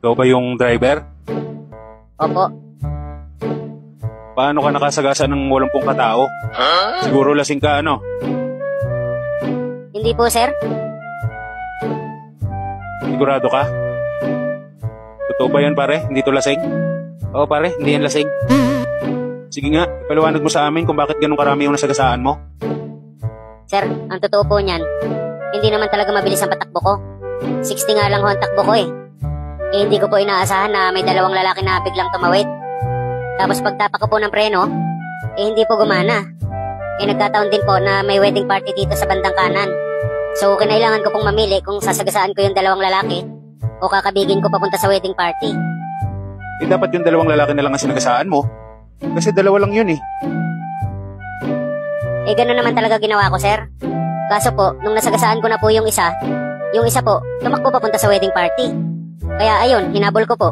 Ikaw ba yung driver? Opo. Paano ka nakasagasa ng walang pong katao? Siguro lasing ka, ano? Hindi po, sir. Sigurado ka? Totoo ba yan, pare? Hindi to lasing? Oo, pare, hindi yan lasing. Sige nga, ipaliwanag mo sa amin kung bakit ganun karami yung nasagasaan mo. Sir, ang totoo po niyan, hindi naman talaga mabilis ang patakbo ko. 60 nga lang ho ang takbo ko eh. Hindi ko po inaasahan na may dalawang lalaki na biglang tumawid. Tapos pagtapak ko po ng preno, hindi po gumana. Nagkataon din po na may wedding party dito sa bandang kanan. So, kinailangan ko pong mamili kung sasagasaan ko yung dalawang lalaki o kakabigin ko papunta sa wedding party. Dapat yung dalawang lalaki na lang ang sinagasaan mo. Kasi dalawa lang yun eh. Gano'n naman talaga ginawa ko, sir. Kaso po, nung nasagasaan ko na po yung isa po, tumakbo papunta sa wedding party. Kaya ayun, hinabol ko po.